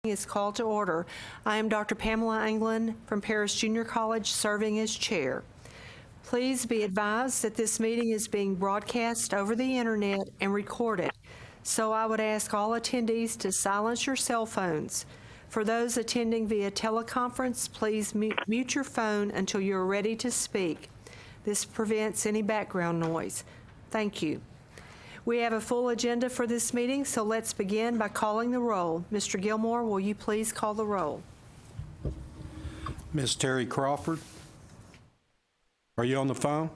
Is called to order. I am Dr. Pamela Anglin from Paris Junior College, serving as chair. Please be advised that this meeting is being broadcast over the internet and recorded, so I would ask all attendees to silence your cell phones. For those attending via teleconference, please mute your phone until you are ready to speak. This prevents any background noise. Thank you. We have a full agenda for this meeting, so let's begin by calling the roll. Mr. Gilmore, will you please call the roll? Ms. Terry Crawford, are you on the phone?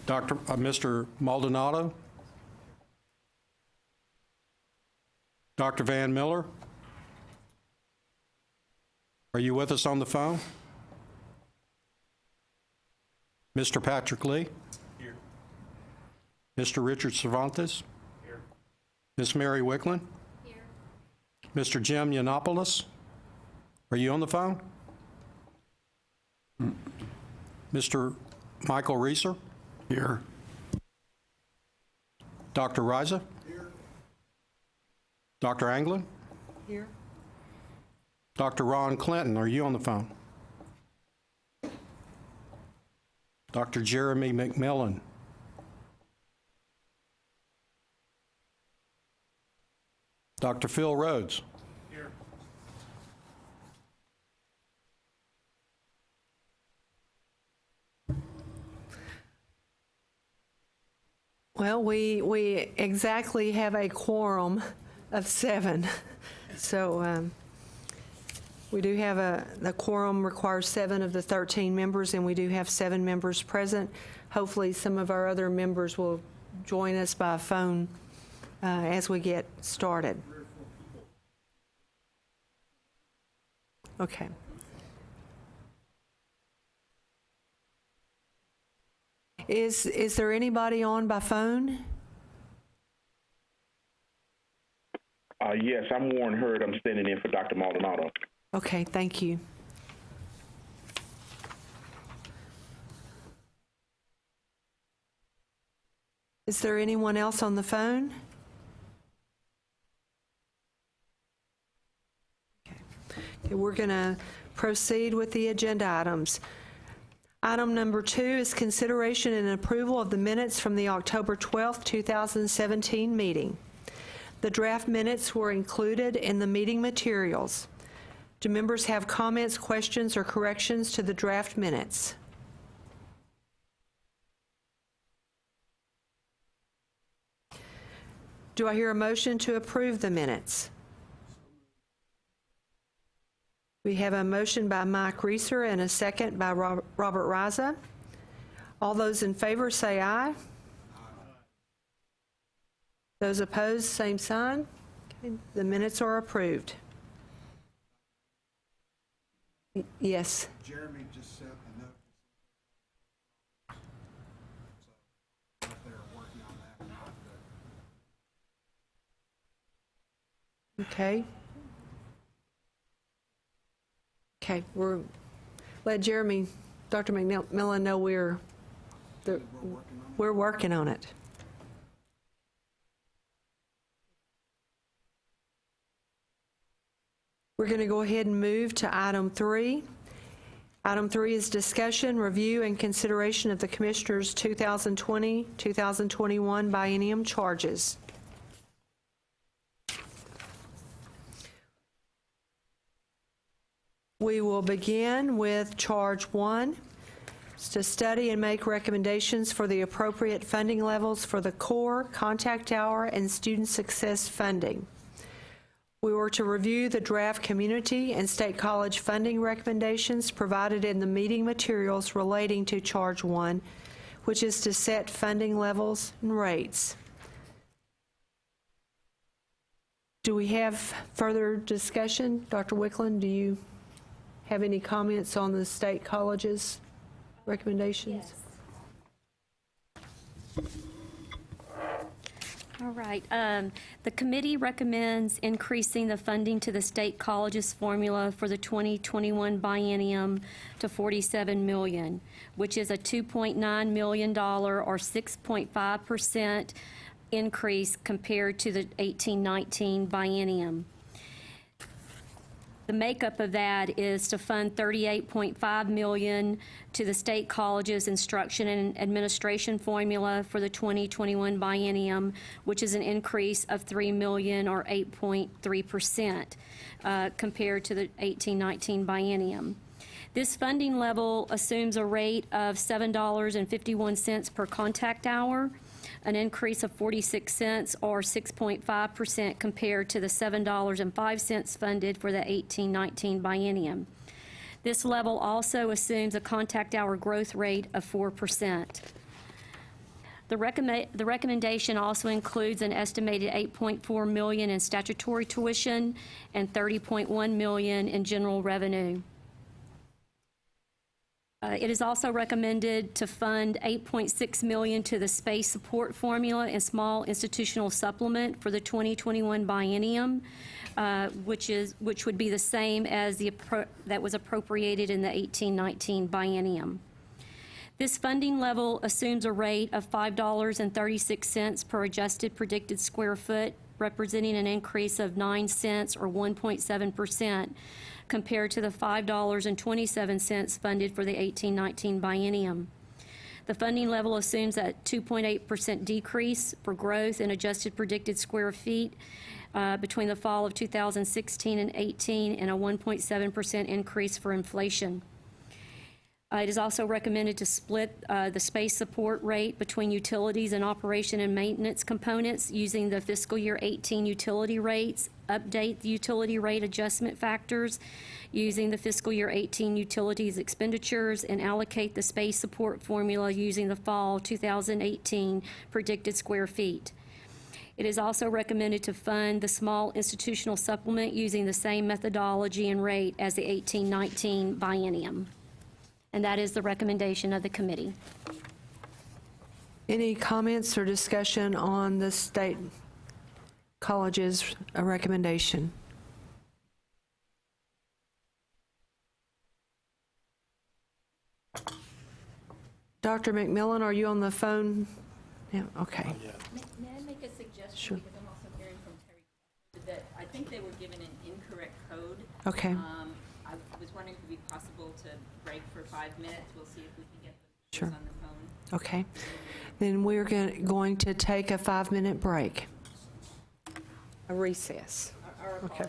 Mr. Maldonado? Dr. Van Miller? Are you with us on the phone? Mr. Patrick Lee? Here. Mr. Richard Cervantes? Here. Ms. Mary Wicklund? Here. Mr. Jim Yiannopoulos? Are you on the phone? Mr. Michael Reeser? Here. Dr. Riza? Here. Dr. Anglin? Here. Dr. Ron Clinton, are you on the phone? Dr. Jeremy McMillan. Dr. Phil Rhodes. Here. Well, we exactly have a quorum of 7. So we do have the quorum requires 7 of the 13 members, and we do have 7 members present. Hopefully some of our other members will join us by phone as we get started. Okay. Is there anybody on by phone? Yes, I'm Warren Hurd. I'm standing in for Dr. Maldonado. Okay, thank you. Is there anyone else on the phone? Okay, we're going to proceed with the agenda items. Item number 2 is consideration and approval of the minutes from the October 12th, 2017 meeting. The draft minutes were included in the meeting materials. Do members have comments, questions, or corrections to the draft minutes? Do I hear a motion to approve the minutes? We have a motion by Mike Reeser and a second by Robert Riza. All those in favor say aye. Those opposed, same sign. Okay, the minutes are approved. Yes. Jeremy just sent a note. So if they're working on that or not. Okay. Okay, let Jeremy, Dr. McMillan know we're working on it. We're going to go ahead and move to item 3. Item 3 is discussion, review, and consideration of the Commissioner's 2020-2021 biennium charges. We will begin with charge 1. It's to study and make recommendations for the appropriate funding levels for the core, contact hour, and student success funding. We were to review the draft community and state college funding recommendations provided in the meeting materials relating to Charge 1, which is to set funding levels and rates. Do we have further discussion? Dr. Wicklund, do you have any comments on the state colleges recommendations? Yes. All right. The committee recommends increasing the funding to the state colleges formula for the 2021 biennium to $47 million, which is a $2.9 million or 6.5% increase compared to the 18-19 biennium. The makeup of that is to fund $38.5 million to the state college's instruction and administration formula for the 2021 biennium, which is an increase of $3 million or 8.3% compared to the 18-19 biennium. This funding level assumes a rate of $7.51 per contact hour, an increase of 46 cents or 6.5% compared to the $7.05 funded for the 18-19 biennium. This level also assumes a contact hour growth rate of 4%. The recommendation also includes an estimated $8.4 million in statutory tuition and $30.1 million in general revenue. It is also recommended to fund $8.6 million to the space support formula and small institutional supplement for the 2021 biennium, which would be the same as that was appropriated in the 18-19 biennium. This funding level assumes a rate of $5.36 per adjusted predicted square foot, representing an increase of 9 cents or 1.7%. compared to the $5.27 funded for the 18-19 biennium. The funding level assumes a 2.8% decrease for growth in adjusted predicted square feet between the fall of 2016 and 18 and a 1.7% increase for inflation. It is also recommended to split the space support rate between utilities and operation and maintenance components using the fiscal year 18 utility rates, update the utility rate adjustment factors using the fiscal year 18 utilities expenditures, and allocate the space support formula using the fall 2018 predicted square feet. It is also recommended to fund the small institutional supplement using the same methodology and rate as the 18-19 biennium. And that is the recommendation of the committee. Any comments or discussion on the state college's recommendation? Dr. McMillan, are you on the phone? Yeah, okay. May I make a suggestion? Sure. Because I'm also hearing from Terry that I think they were given an incorrect code. Okay. I was wondering if it would be possible to break for 5 minutes. We'll see if we can get the Sure. on the phone. Okay. Then we're going to take a 5-minute break. A recess. Okay.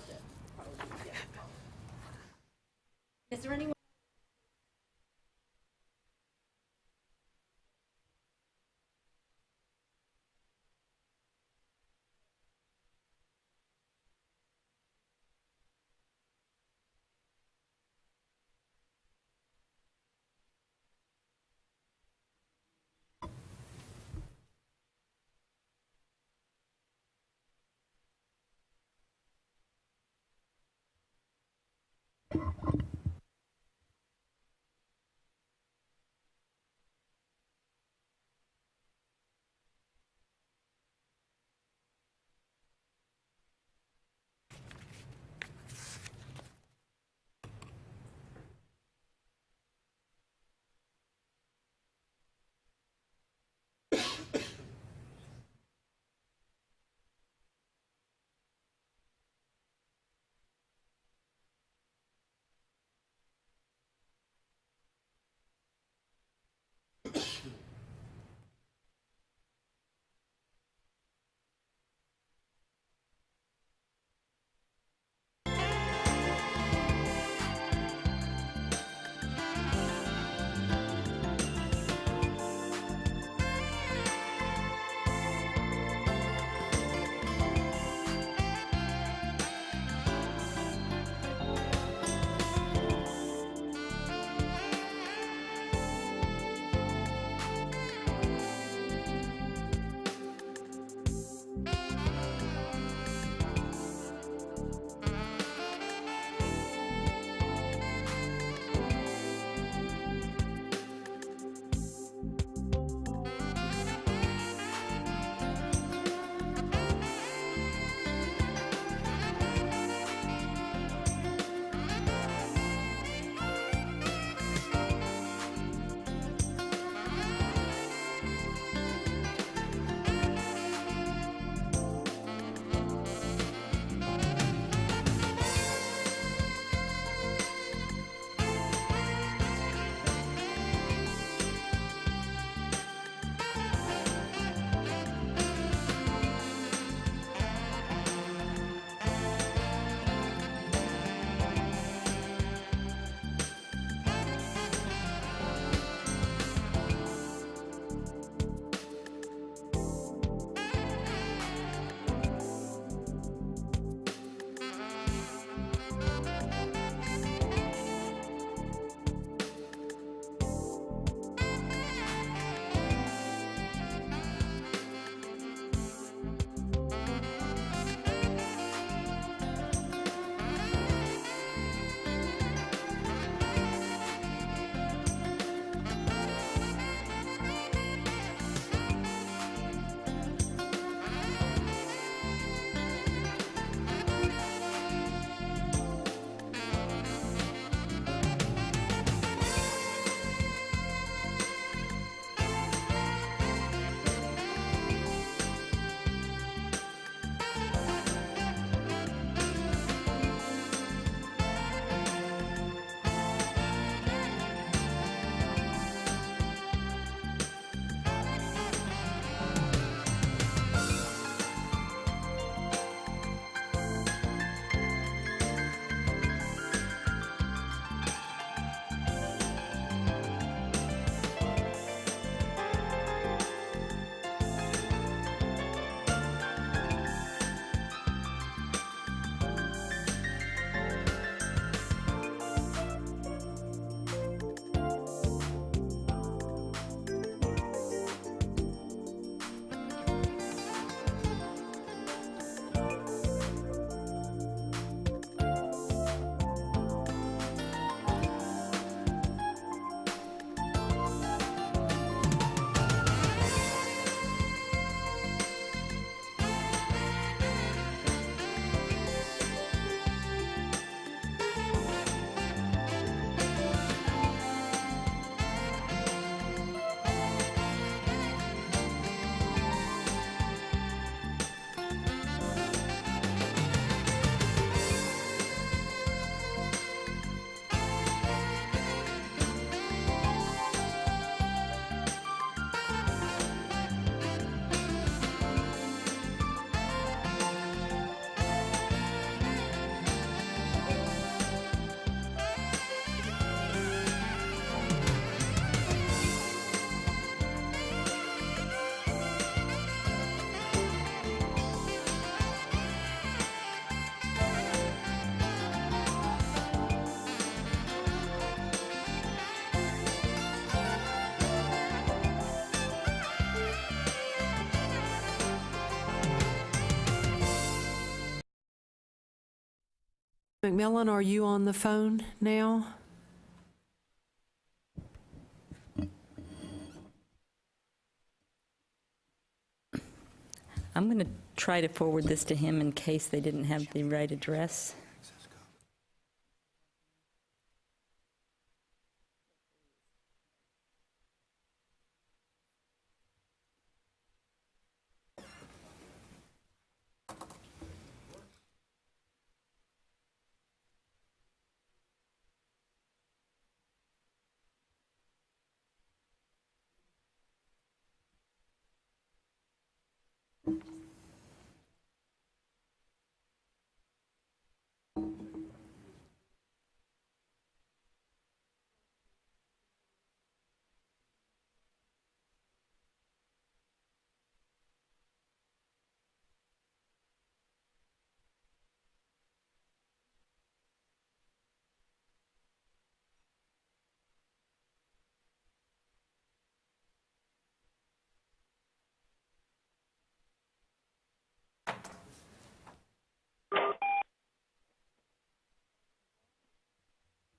Is there anyone? McMillan, are you on the phone now? I'm going to try to forward this to him in case they didn't have the right address.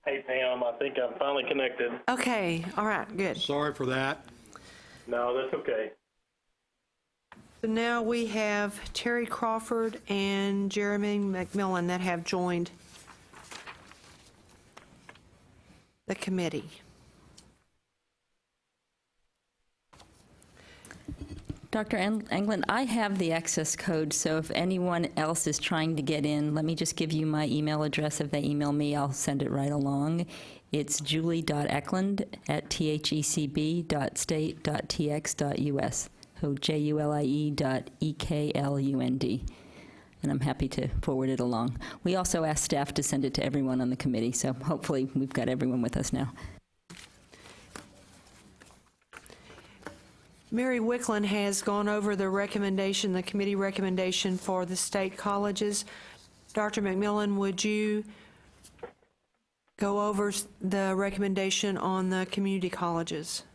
Hey, Pam, I think I'm finally connected. Okay, all right, good. Sorry for that. No, that's okay. So now we have Terry Crawford and Jeremy McMillan that have joined the committee. Dr. Anglin, I have the access code, so if anyone else is trying to get in, let me just give you my email address. If they email me, I'll send it right along. It's julie.eklund@thhecb.state.tx.us. So julie.eklund. And I'm happy to forward it along. We also asked staff to send it to everyone on the committee, so hopefully we've got everyone with us now. Mary Wicklund has gone over the recommendation, the committee recommendation for the state colleges. Dr. McMillan, would you go over the recommendation on the community colleges?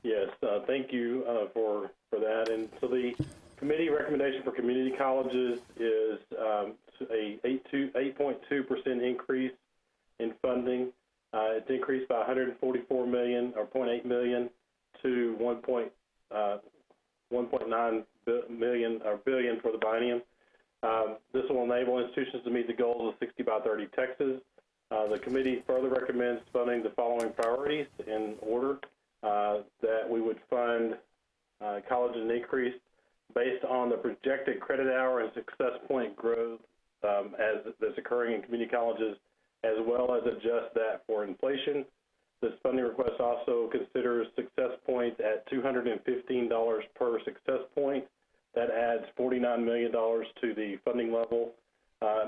Yes, thank you for that. And so the committee recommendation for community colleges is a 8.2% increase in funding. It's increased by $144 million or $0.8 million to 1.9 billion for the biennium. This will enable institutions to meet the goals of 60 by 30 Texas. The committee further recommends funding the following priorities in order: that we would fund colleges increase based on the projected credit hour and success point growth as that's occurring in community colleges, as well as adjust that for inflation. This funding request also considers success points at $215 per success point. That adds $49 million to the funding level.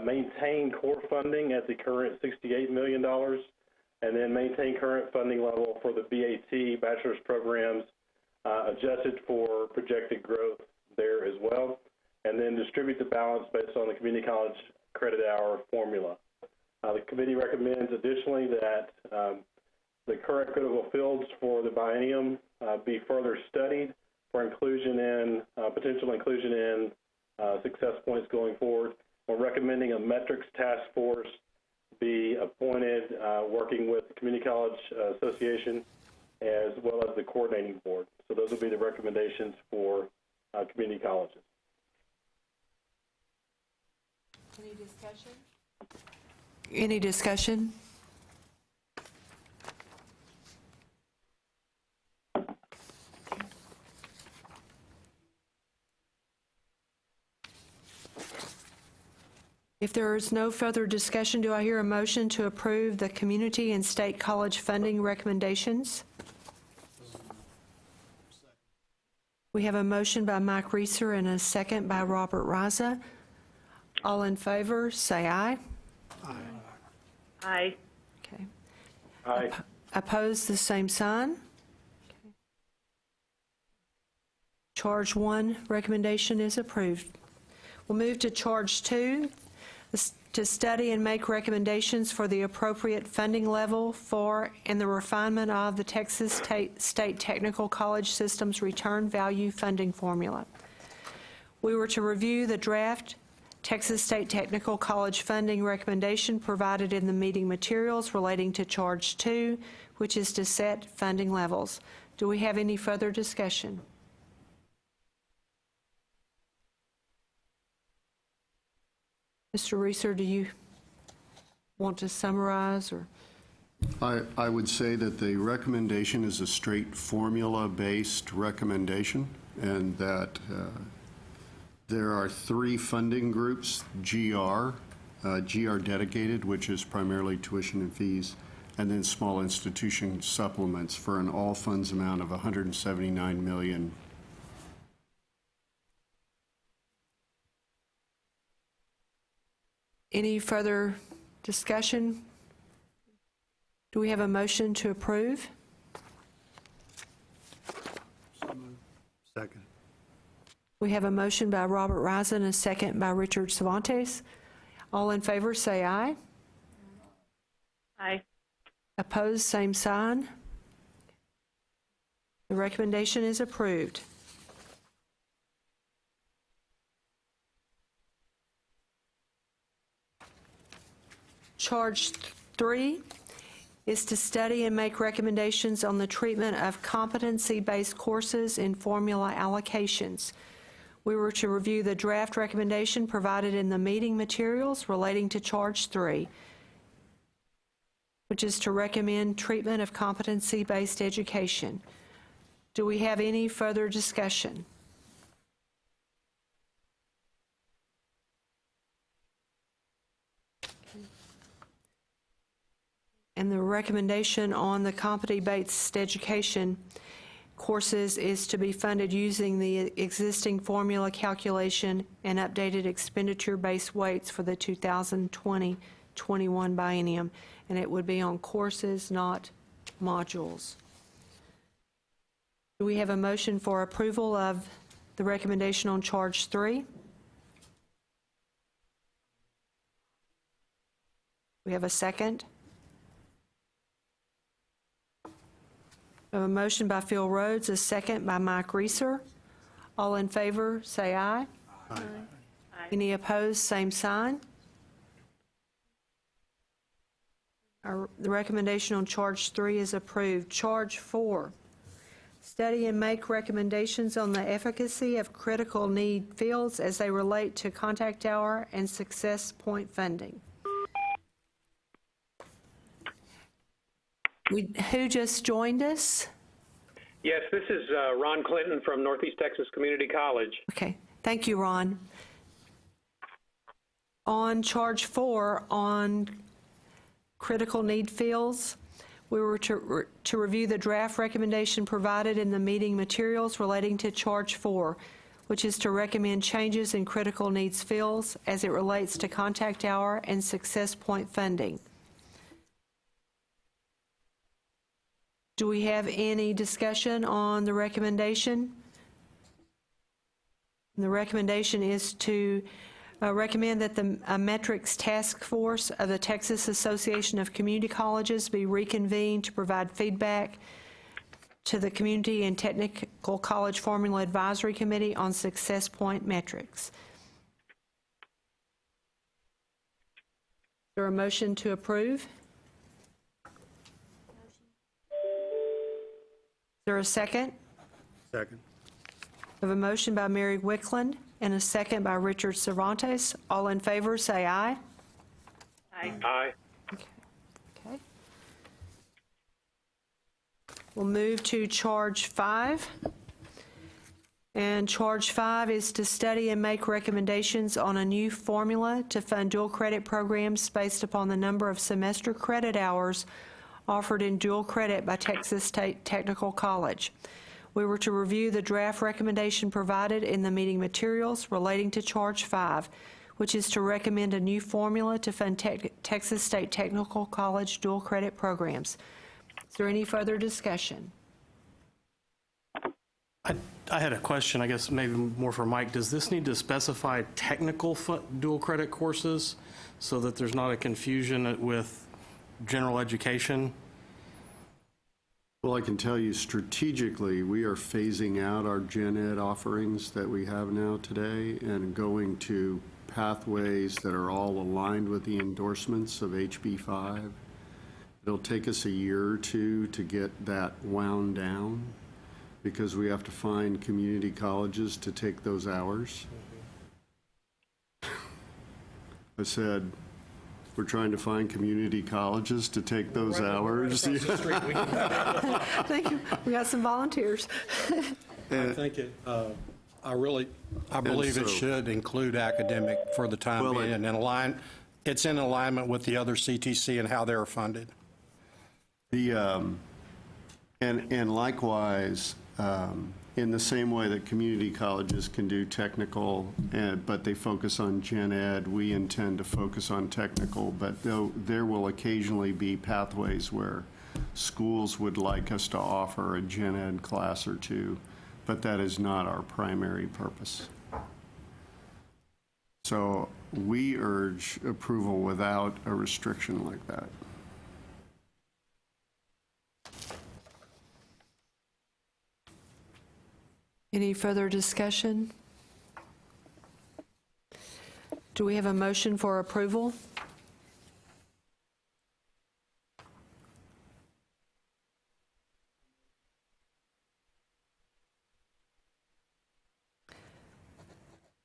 Maintain core funding at the current $68 million, and then maintain current funding level for the BAT bachelor's programs, adjusted for projected growth there as well, and then distribute the balance based on the community college credit hour formula. The committee recommends additionally that the current critical fields for the biennium be further studied for inclusion in, potential inclusion in success points going forward. We're recommending a metrics task force be appointed, working with the Community College Association as well as the coordinating board. So those will be the recommendations for community colleges. Any discussion? Any discussion? If there is no further discussion, do I hear a motion to approve the community and state college funding recommendations? We have a motion by Mike Reeser and a second by Robert Riza. All in favor, say aye. Aye. Okay. Aye. Opposed, the same sign. Okay. Charge 1 recommendation is approved. We'll move to charge 2, to study and make recommendations for the appropriate funding level for and the refinement of the Texas State Technical College System's return value funding formula. We were to review the draft Texas State Technical College funding recommendation provided in the meeting materials relating to Charge 2, which is to set funding levels. Do we have any further discussion? Mr. Reeser, do you want to summarize or? I would say that the recommendation is a straight formula-based recommendation, and that there are 3 funding groups: GR dedicated, which is primarily tuition and fees, and then small institution supplements for an all funds amount of $179 million. Any further discussion? Do we have a motion to approve? Second. We have a motion by Robert Risen, a second by Richard Cervantes. All in favor, say aye. Aye. Opposed, same sign. The recommendation is approved. Charge 3 is to study and make recommendations on the treatment of competency-based courses in formula allocations. We were to review the draft recommendation provided in the meeting materials relating to Charge 3, which is to recommend treatment of competency-based education. Do we have any further discussion? And the recommendation on the competency-based education courses is to be funded using the existing formula calculation and updated expenditure-based weights for the 2020-21 biennium, and it would be on courses, not modules. Do we have a motion for approval of the recommendation on Charge 3? We have a second. We have a motion by Phil Rhodes, a second by Mike Reeser. All in favor, say aye. Aye. Any opposed, same sign. The recommendation on Charge 3 is approved. Charge 4, study and make recommendations on the efficacy of critical need fields as they relate to contact hour and success point funding. Who just joined us? Yes, this is Ron Clinton from Northeast Texas Community College. Okay, thank you, Ron. On Charge 4, on critical need fields, we were to review the draft recommendation provided in the meeting materials relating to Charge 4, which is to recommend changes in critical needs fields as it relates to contact hour and success point funding. Do we have any discussion on the recommendation? The recommendation is to recommend that the metrics task force of the Texas Association of Community Colleges be reconvened to provide feedback to the Community and Technical College Formula Advisory Committee on success point metrics. Is there a motion to approve? Is there a second? Second. We have a motion by Mary Wickland and a second by Richard Cervantes. All in favor, say aye. Aye. Okay. We'll move to Charge 5. And Charge 5 is to study and make recommendations on a new formula to fund dual credit programs based upon the number of semester credit hours offered in dual credit by Texas State Technical College. We were to review the draft recommendation provided in the meeting materials relating to Charge 5, which is to recommend a new formula to fund Texas State Technical College dual credit programs. Is there any further discussion? I had a question, I guess maybe more for Mike. Does this need to specify technical dual credit courses so that there's not a confusion with general education? Well, I can tell you strategically, we are phasing out our gen ed offerings that we have now today and going to pathways that are all aligned with the endorsements of HB 5. It'll take us a year or two to get that wound down because we have to find community colleges to take those hours. I said, we're trying to find community colleges to take those hours. Thank you. We got some volunteers. I think I believe it so- should include academic for the time Well, being, and it's in alignment with the other CTC and how they're funded. And likewise, in the same way that community colleges can do technical, but they focus on gen ed, we intend to focus on technical, but there will occasionally be pathways where schools would like us to offer a gen ed class or two, but that is not our primary purpose. So we urge approval without a restriction like that. Any further discussion? Do we have a motion for approval?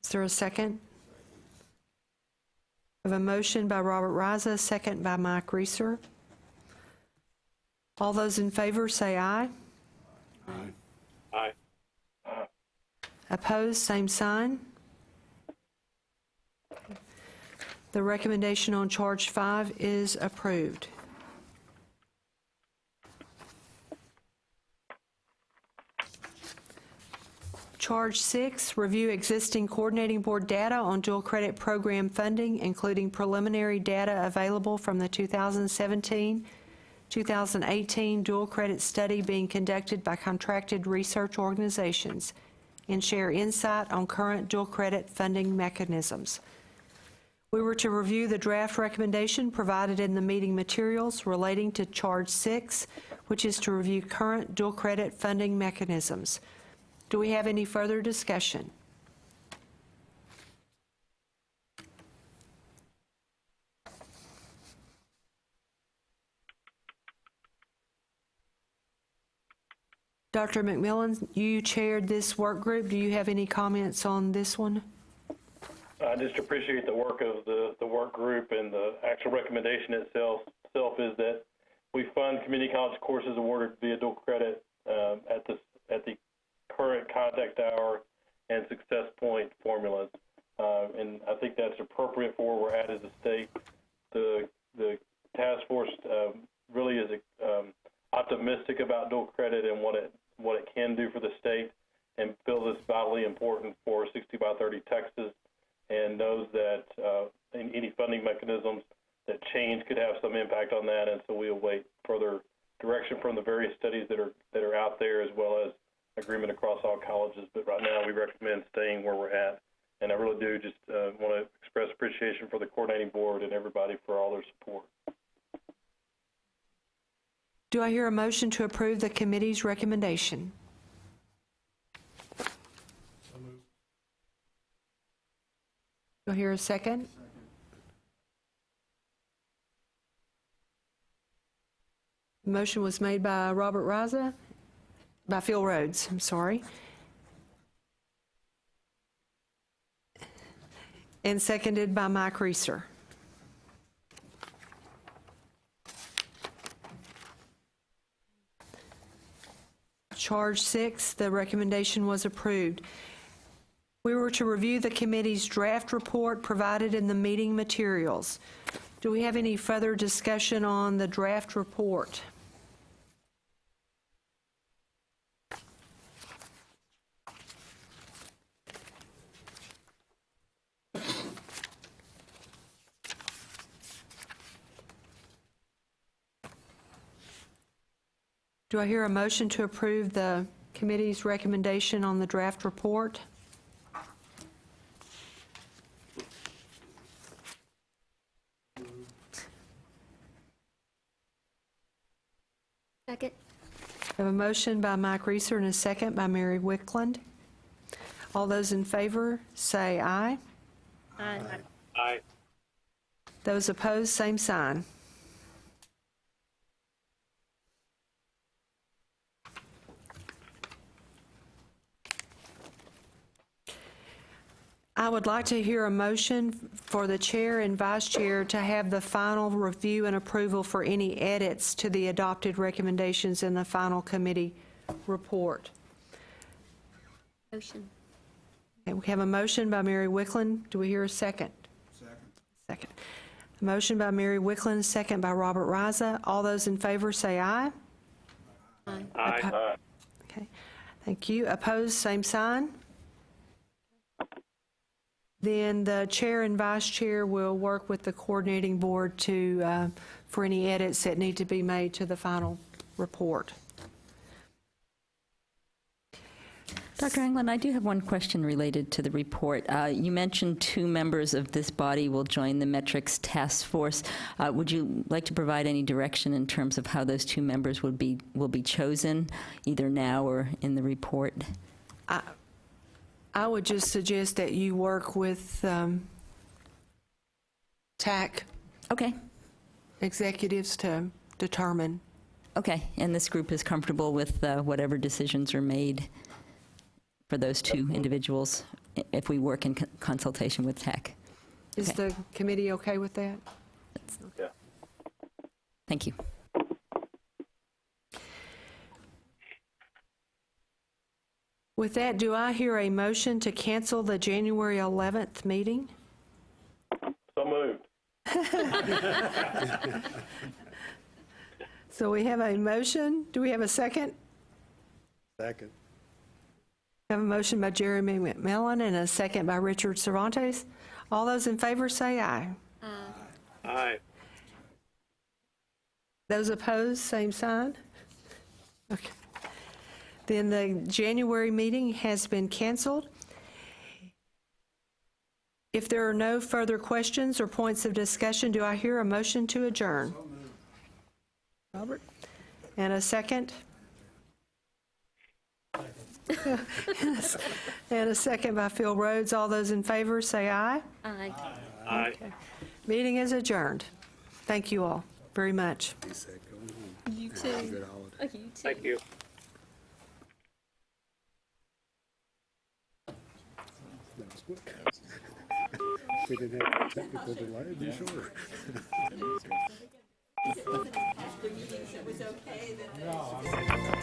Is there a second? I have a motion by Robert Riza, second by Mike Reeser. All those in favor say aye. Aye. Opposed, same sign. The recommendation on charge 5 is approved. Charge 6, review existing coordinating board data on dual credit program funding, including preliminary data available from the 2017-2018 dual credit study being conducted by contracted research organizations, and share insight on current dual credit funding mechanisms. We were to review the draft recommendation provided in the meeting materials relating to Charge 6, which is to review current dual credit funding mechanisms. Do we have any further discussion? Dr. McMillan, you chaired this work group. Do you have any comments on this one? I just appreciate the work of the work group, and the actual recommendation itself is that we fund community college courses awarded via dual credit at the current contact hour and success point formulas. And I think that's appropriate for where we're at as a state. The task force really is optimistic about dual credit and what it can do for the state, and feels it's vitally important for 60 by 30 Texas, and knows that any funding mechanisms that change could have some impact on that. And so we await further direction from the various studies that are out there, as well as agreement across all colleges. But right now we recommend staying where we're at. And I really do just want to express appreciation for the coordinating board and everybody for all their support. Do I hear a motion to approve the committee's recommendation? Do I hear a second? The motion was made by Robert Riza, by Phil Rhodes, I'm sorry. And seconded by Mike Reeser. Charge 6, the recommendation was approved. We were to review the committee's draft report provided in the meeting materials. Do we have any further discussion on the draft report? Do I hear a motion to approve the committee's recommendation on the draft report? Second. I have a motion by Mike Reeser and a second by Mary Wickland. All those in favor say aye. Aye. Those opposed, same sign. I would like to hear a motion for the chair and vice chair to have the final review and approval for any edits to the adopted recommendations in the final committee report. Motion. Okay, we have a motion by Mary Wicklund. Do we hear a second? Second. A motion by Mary Wicklund, second by Robert Riza. All those in favor say aye. Aye. Okay, thank you. Opposed, same sign. Then the chair and vice chair will work with the coordinating board to, for any edits that need to be made to the final report. Dr. Anglin, I do have one question related to the report. You mentioned 2 members of this body will join the metrics task force. Would you like to provide any direction in terms of how those 2 members will be chosen, either now or in the report? I would just suggest that you work with TAC Okay. executives to determine. Okay, and this group is comfortable with whatever decisions are made for those 2 individuals if we work in consultation with TAC? Is Okay. the committee okay with that? Yeah. Thank you. With that, do I hear a motion to cancel the January 11th meeting? So moved. So we have a motion. Do we have a second? Second. We have a motion by Jeremy McMillan and a second by Richard Cervantes. All those in favor say aye. Aye. Those opposed, same sign. Okay. Then the January meeting has been canceled. If there are no further questions or points of discussion, do I hear a motion to adjourn? Robert? And a second? And a second by Phil Rhodes. All those in favor say aye. Aye. Aye. Meeting is adjourned. Thank you all very much. You too. You too. Thank you. We didn't have technical delay, be sure. After meetings, it was okay that.